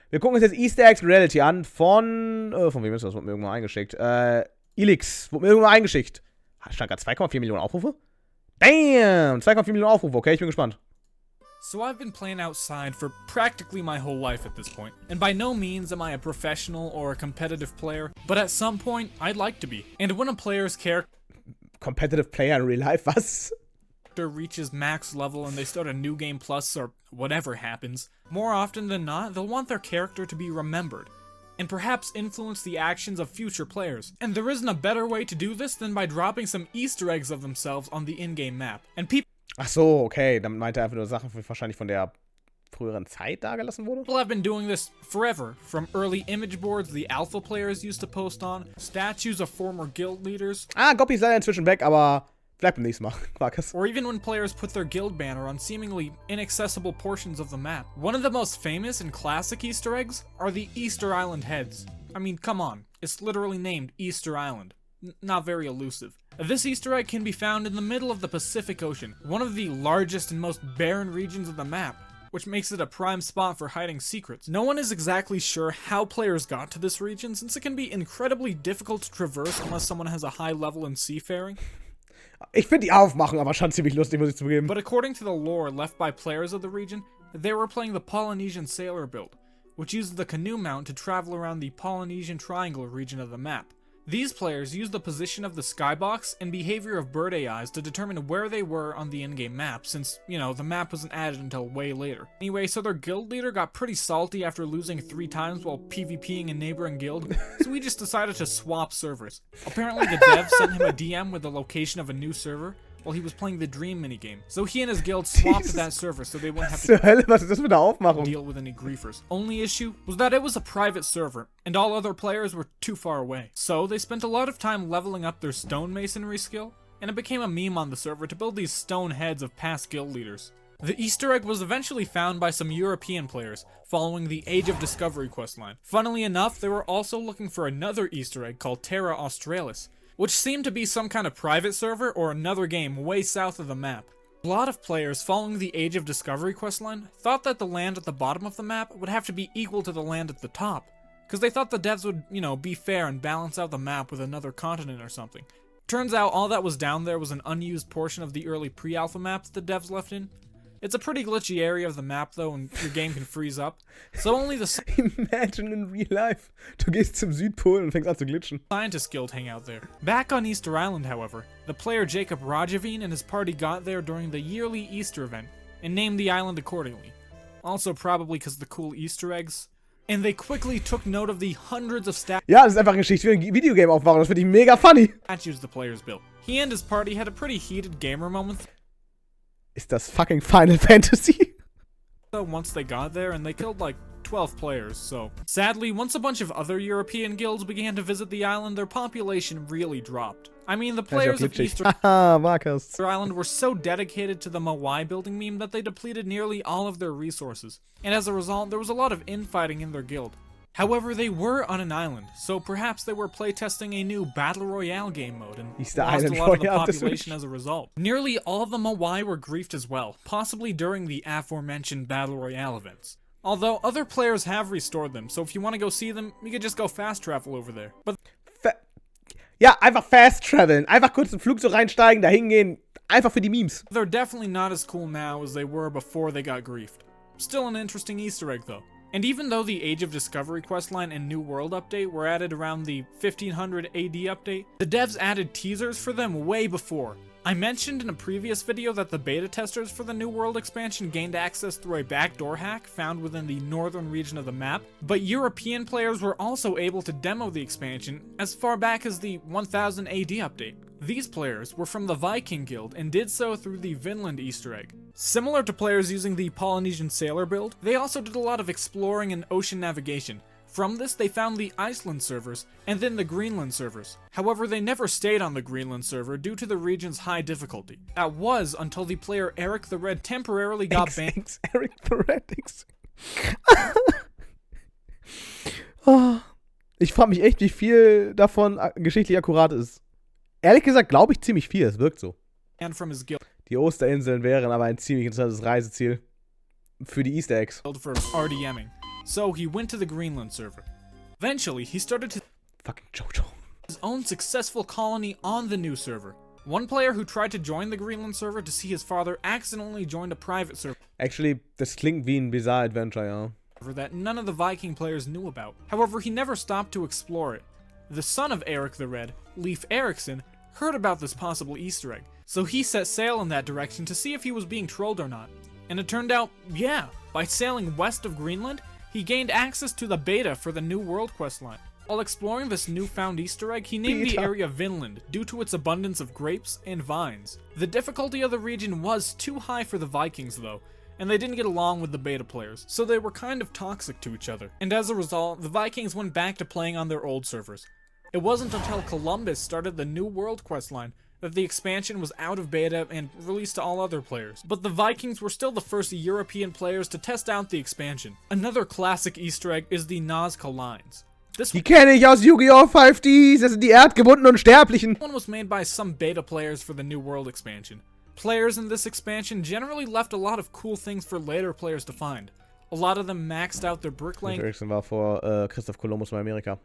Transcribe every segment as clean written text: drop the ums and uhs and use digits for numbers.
Wir gucken uns jetzt Easter Eggs Reality an von wem ist das? Wurde mir irgendwo eingeschickt. Elix. Wurde mir irgendwo eingeschickt. Stand gerade 2,4 Millionen Aufrufe? Damn! 2,4 Millionen Aufrufe. Okay, ich bin gespannt. So I've been playing outside for practically my whole life at this point, and by no means am I a professional or a competitive player, but at some point, I'd like to be. And when a player's character Competitive Player in Real Life, was? Reaches max level and they start a new game plus or whatever happens, more often than not, they'll want their character to be remembered, and perhaps influence the actions of future players. And there isn't a better way to do this than by dropping some Easter eggs of themselves on the in-game map. And people Ach so, okay. Dann meinte er einfach nur Sachen, die wahrscheinlich von der früheren Zeit dargelassen wurde. have been doing this forever, from early image boards the alpha players used to post on, statues of former guild leaders. Goppy ist leider inzwischen weg, aber vielleicht beim nächsten Mal. Markus. Or even when players put their guild banner on seemingly inaccessible portions of the map. One of the most famous and classic Easter eggs are the Easter Island heads. I mean, come on, it's literally named Easter Island. Not very elusive. This Easter egg can be found in the middle of the Pacific Ocean, one of the largest and most barren regions of the map, which makes it a prime spot for hiding secrets. No one is exactly sure how players got to this region, since it can be incredibly difficult to traverse unless someone has a high level in seafaring. Ich finde die Aufmachung aber schon ziemlich lustig, muss ich zugeben. But according to the lore left by players of the region, they were playing the Polynesian sailor build, which used the canoe mount to travel around the Polynesian Triangle region of the map. These players used the position of the skybox and behavior of bird AIs to determine where they were on the in-game map, since, you know, the map wasn't added until way later. Anyway, so their guild leader got pretty salty after losing 3 times while PvPing a neighboring guild, so he just decided to swap servers. Apparently the dev sent him a DM with the location of a new server while he was playing the Dream minigame, so he and his guild swapped to that server so they wouldn't have to Hölle, was ist das für eine Aufmachung? deal with any griefers. Only issue was that it was a private server, and all other players were too far away. So they spent a lot of time leveling up their stonemasonry skill, and it became a meme on the server to build these stone heads of past guild leaders. The Easter egg was eventually found by some European players, following the Age of Discovery questline. Funnily enough, they were also looking for another Easter egg called Terra Australis, which seemed to be some kind of private server or another game way south of the map. A lot of players following the Age of Discovery questline thought that the land at the bottom of the map would have to be equal to the land at the top, because they thought the devs would, you know, be fair and balance out the map with another continent or something. Turns out all that was down there was an unused portion of the early pre-alpha map that the devs left in. It's a pretty glitchy area of the map though, and your game can freeze up, so only the Imagine in real life. Du gehst zum Südpol und fängst an zu glitschen. Scientist Guild hang out there. Back on Easter Island, however, the player Jacob Rajavine and his party got there during the yearly Easter event, and named the island accordingly. Also probably because of the cool Easter eggs. And they quickly took note of the hundreds of Ja, das ist einfach eine Geschichte für ein Videogame aufmachen. Das finde ich mega funny. statues the players built. He and his party had a pretty heated gamer moment Ist das fucking Final Fantasy? though once they got there, and they killed like 12 players, so. Sadly, once a bunch of other European guilds began to visit the island, their population really dropped. I mean, the players of Easter Haha, Markus. Island were so dedicated to the Moai building meme that they depleted nearly all of their resources, and as a result, there was a lot of infighting in their guild. However, they were on an island, so perhaps they were playtesting a new Battle Royale game mode and Easter lost Island a lot of the Royale, das population as a result. Nearly all of the Moai were griefed as well, possibly during the aforementioned Battle Royale events. Although other players have restored them, so if you want to go see them, you could just go fast travel over there. But Ja, einfach fast traveln. Einfach kurz in den Flugzeug reinsteigen, da hingehen. Einfach für die Memes. they're definitely not as cool now as they were before they got griefed. Still an interesting Easter egg though. And even though the Age of Discovery questline and New World update were added around the 1500 AD update, the devs added teasers for them way before. I mentioned in a previous video that the beta testers for the New World expansion gained access through a backdoor hack found within the northern region of the map, but European players were also able to demo the expansion as far back as the 1000 AD update. These players were from the Viking Guild and did so through the Vinland Easter egg. Similar to players using the Polynesian sailor build, they also did a lot of exploring and ocean navigation. From this, they found the Iceland servers, and then the Greenland servers. However, they never stayed on the Greenland server due to the region's high difficulty. That was until the player Eric the Red temporarily got banned. Eric the Red. Oh, ich frage mich echt, wie viel davon geschichtlich akkurat ist. Ehrlich gesagt glaube ich ziemlich viel, es wirkt so. From his guild Die Osterinseln wären aber ein ziemlich interessantes Reiseziel für die Easter Eggs. for RDMing. so he went to the Greenland server. Eventually, he started Fucking Jojo. his own successful colony on the new server. One player who tried to join the Greenland server to see his father accidentally joined a private server. Actually, das klingt wie ein Bizarre Adventure, ja. That none of the Viking players knew about. However, he never stopped to explore it. The son of Eric the Red, Leif Erikson, heard about this possible Easter egg, so he set sail in that direction to see if he was being trolled or not. And it turned out, yeah, by sailing west of Greenland, he gained access to the beta for the New World questline. While exploring this newfound Easter egg, he named the area Vinland due to its abundance of grapes and vines. The difficulty of the region was too high for the Vikings though, and they didn't get along with the beta players, so they were kind of toxic to each other. And as a result, the Vikings went back to playing on their old servers. It wasn't until Columbus started the New World questline that the expansion was out of beta and released to all other players. But the Vikings were still the first European players to test out the expansion. Another classic Easter egg is the Nazca lines. Die kenne ich aus Yu-Gi-Oh! 5Ds, das sind die erdgebundenen Unsterblichen. One was made by some beta players for the New World expansion. Players in this expansion generally left a lot of cool things for later players to find. A lot of them maxed out their bricklaying Erickson war vor Christoph Kolumbus in Amerika.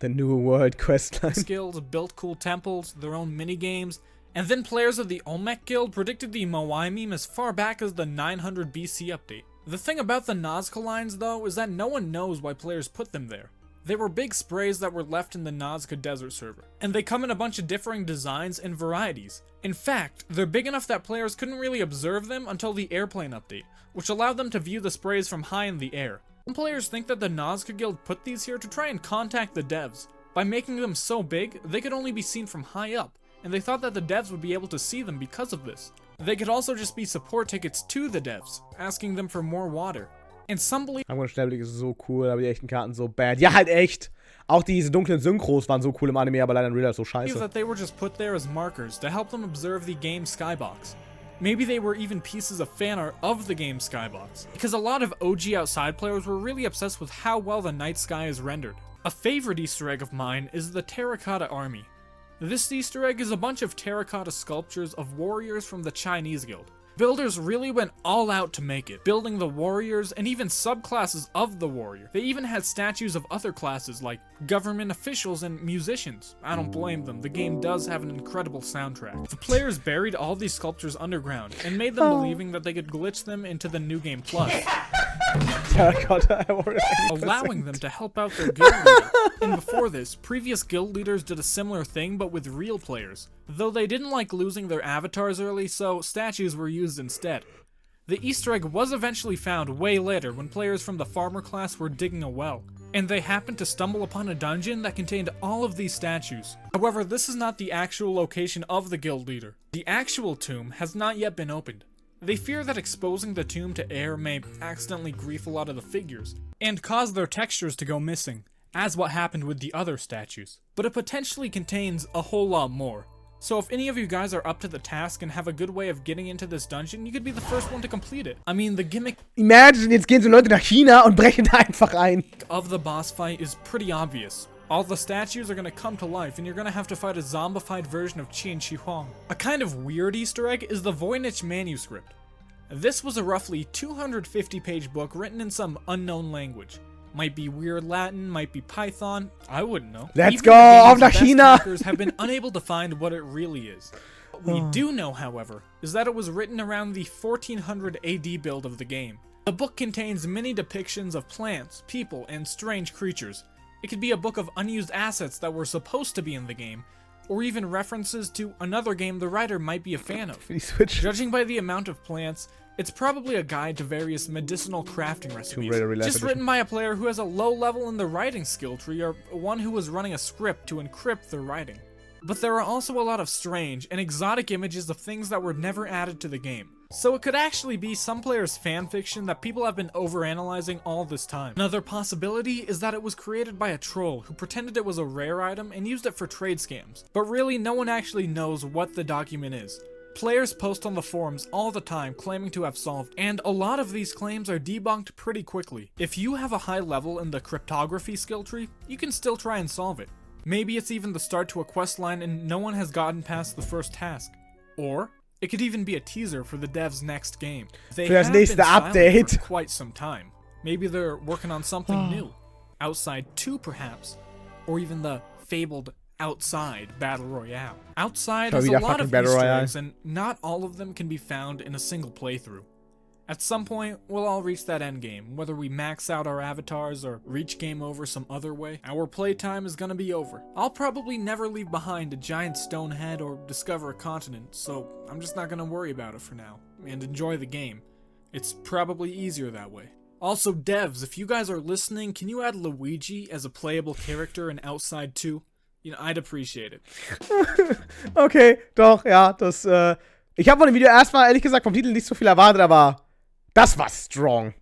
The New World questline. skills, built cool temples, their own minigames, and then players of the Olmec Guild predicted the Moai meme as far back as the 900 BC update. The thing about the Nazca lines though is that no one knows why players put them there. They were big sprays that were left in the Nazca Desert server, and they come in a bunch of differing designs and varieties. In fact, they're big enough that players couldn't really observe them until the airplane update, which allowed them to view the sprays from high in the air. Some players think that the Nazca Guild put these here to try and contact the devs. By making them so big, they could only be seen from high up, and they thought that the devs would be able to see them because of this. They could also just be support tickets to the devs, asking them for more water. And some believe Unsterblich ist so cool, aber die echten Karten so bad. Ja, halt echt. Auch diese dunklen Synchros waren so cool im Anime, aber leider in Real Life so scheiße. that they were just put there as markers to help them observe the game skybox. Maybe they were even pieces of fan art of the game skybox, because a lot of OG Outside players were really obsessed with how well the night sky is rendered. A favorite Easter egg of mine is the Terracotta Army. This Easter egg is a bunch of terracotta sculptures of warriors from the Chinese Guild. Builders really went all out to make it, building the warriors and even subclasses of the warrior. They even had statues of other classes like government officials and musicians. I don't blame them, the game does have an incredible soundtrack. The players buried all these sculptures underground and made them believing that they could glitch them into the New Game Plus, allowing them to help out their guild leader. And before this, previous guild leaders did a similar thing but with real players, though they didn't like losing their avatars early, so statues were used instead. The Easter egg was eventually found way later when players from the farmer class were digging a well, and they happened to stumble upon a dungeon that contained all of these statues. However, this is not the actual location of the guild leader. The actual tomb has not yet been opened. They fear that exposing the tomb to air may accidentally grief a lot of the figures, and cause their textures to go missing, as what happened with the other statues. But it potentially contains a whole lot more. So if any of you guys are up to the task and have a good way of getting into this dungeon, you could be the first one to complete it. I mean, the gimmick Imagine, jetzt gehen so Leute nach China und brechen da einfach ein. of the boss fight is pretty obvious. All the statues are gonna come to life and you're gonna have to fight a zombified version of Qin Shi Huang. A kind of weird Easter egg is the Voynich manuscript. This was a roughly 250-page book written in some unknown language. Might be weird Latin, might be Python, I wouldn't know. Let's Even go, the game's auf nach best China! hackers have been unable to find what it really is. What we do know, however, is that it was written around the 1400 AD build of the game. The book contains many depictions of plants, people, and strange creatures. It could be a book of unused assets that were supposed to be in the game, or even references to another game the writer might be a fan of. Für die Switch. Judging by the amount of plants, it's probably a guide to various medicinal crafting recipes, Raider Real Life just Edition. written by a player who has a low level in the writing skill tree or one who was running a script to encrypt their writing. But there are also a lot of strange and exotic images of things that were never added to the game. So it could actually be some player's fanfiction that people have been overanalyzing all this time. Another possibility is that it was created by a troll who pretended it was a rare item and used it for trade scams. But really, no one actually knows what the document is. Players post on the forums all the time claiming to have solved, and a lot of these claims are debunked pretty quickly. If you have a high level in the cryptography skill tree, you can still try and solve it. Maybe it's even the start to a quest line and no one has gotten past the first task. Or it could even be a teaser for the dev's next game. They Für das have been nächste silent Update. for quite some time. Maybe they're working on something new. Outside 2, perhaps. Or even the fabled Outside Battle Royale. Outside has a lot of Easter eggs, and not all of them can be found in a single playthrough. At some point, we'll all reach that endgame, whether we max out our avatars or reach game over some other way. Our playtime is gonna be over. I'll probably never leave behind a giant stone head or discover a continent, so I'm just not gonna worry about it for now, and enjoy the game. It's probably easier that way. Also, devs, if you guys are listening, can you add Luigi as a playable character in Outside 2? I'd appreciate it. Okay, doch, ja, das, ich habe von dem Video erstmal, ehrlich gesagt, vom Titel nicht so viel erwartet, aber das war strong.